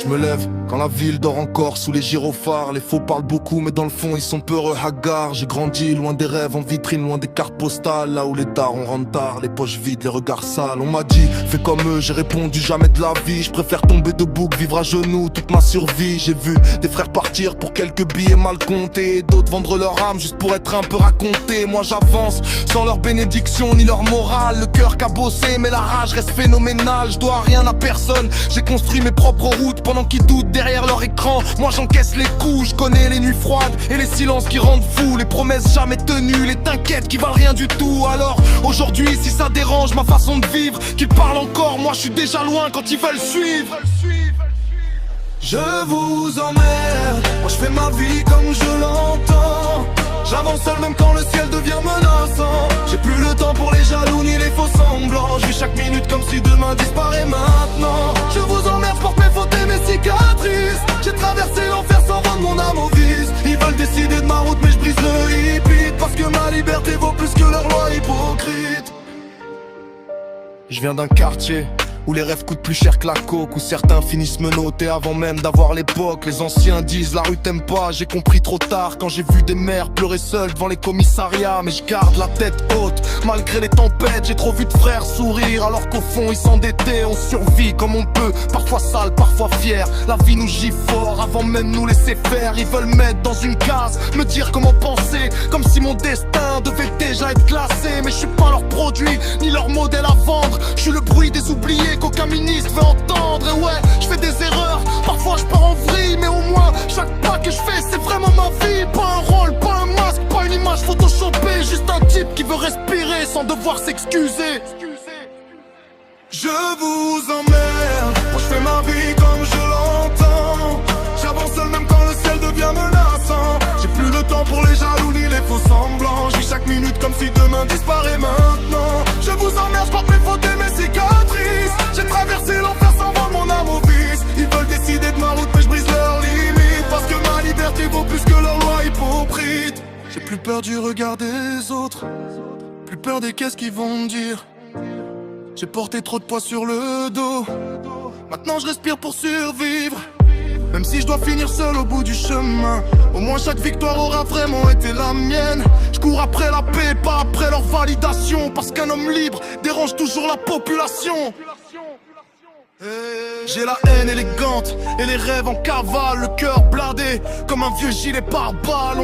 Je me lève quand la ville dort encore sous les gyrophares. Les faux parlent beaucoup mais dans le fond ils sont peureux hagards. J'ai grandi loin des rêves en vitrine, loin des cartes postales. Là où les darons rentrent tard, les poches vides, les regards sales. On m'a dit fais comme eux, j'ai répondu jamais de la vie. Je préfère tomber debout que vivre à genoux toute ma survie. J'ai vu des frères partir pour quelques billets mal comptés, et d'autres vendre leur âme juste pour être un peu racontés. Moi j'avance sans leur bénédiction ni leur morale. Le cœur cabossé mais la rage reste phénoménale. Je dois rien à personne, j'ai construit mes propres routes. Pendant qu'ils doutent derrière leur écran, moi j'encaisse les coups. Je connais les nuits froides et les silences qui rendent fou, les promesses jamais tenues, les t'inquiètes qui valent rien du tout. Alors aujourd'hui si ça dérange ma façon de vivre, qu'ils parlent encore, moi je suis déjà loin quand ils veulent suivre. Je vous emmerde, moi je fais ma vie comme je l'entends. J'avance seul même quand le ciel devient menaçant. J'ai plus le temps pour les jaloux ni les faux semblants. Je vis chaque minute comme si demain disparaît maintenant. Je vous emmerde, porte mes fautes et mes cicatrices. J'ai traversé l'enfer sans vendre mon âme au vice. Ils veulent décider de ma route mais je brise le hippie, parce que ma liberté vaut plus que leur loi hypocrite. Je viens d'un quartier où les rêves coûtent plus cher que la coke, où certains finissent menottés avant même d'avoir l'époque. Les anciens disent la rue t'aime pas, j'ai compris trop tard quand j'ai vu des mères pleurer seules devant les commissariats. Mais je garde la tête haute, malgré les tempêtes. J'ai trop vu de frères sourire alors qu'au fond ils s'endettaient. On survit comme on peut, parfois sale, parfois fier. La vie nous gifle fort avant même nous laisser faire. Ils veulent mettre dans une case, me dire comment penser, comme si mon destin devait déjà être classé. Mais je suis pas leur produit, ni leur modèle à vendre. Je suis le bruit des oubliés qu'aucun ministre veut entendre. Et ouais, je fais des erreurs, parfois je pars en vrille, mais au moins chaque pas que je fais c'est vraiment ma vie. Pas un rôle, pas un masque, pas une image photoshopée. Juste un type qui veut respirer sans devoir s'excuser. Je vous emmerde, moi je fais ma vie comme je l'entends. J'avance seul même quand le ciel devient menaçant. J'ai plus le temps pour les jaloux ni les faux semblants. Je vis chaque minute comme si demain disparaît maintenant. Je vous emmerde, je porte mes fautes et mes cicatrices. J'ai traversé l'enfer sans vendre mon âme au vice. Ils veulent décider de ma route mais je brise leurs limites, parce que ma liberté vaut plus que leur loi hypocrite. J'ai plus peur du regard des autres, plus peur des qu'est-ce qu'ils vont me dire. J'ai porté trop de poids sur le dos, maintenant je respire pour survivre. Même si je dois finir seul au bout du chemin, au moins chaque victoire aura vraiment été la mienne. Je cours après la paix, pas après leur validation, parce qu'un homme libre dérange toujours la population. J'ai la haine élégante et les rêves en cavale, le cœur blindé comme un vieux gilet pare-balles.